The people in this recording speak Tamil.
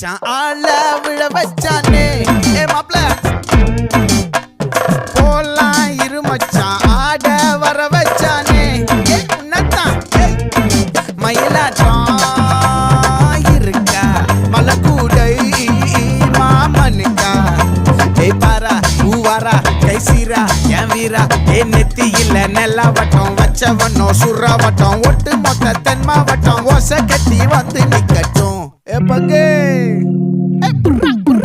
மச்சான் ஆள விழ வச்சானே ஏ மாப்ள போலாம் இரு மச்சான் ஆட வர வச்சானே ஏ உன்னதான் மயிலாட்டம் இருக்கா மலக்கூடை மாமனுக்கா ஏ பாரா ஊவாரா கைசீரா என் வீரா ஏ நெத்தி இல்ல நெல்லாவட்டம் வச்சவனோ சுறாவட்டம் ஒட்டு மொத்த தென் மாவட்டம் ஓசை கட்டி வந்து நிக்கட்டும் ஏ பங்கே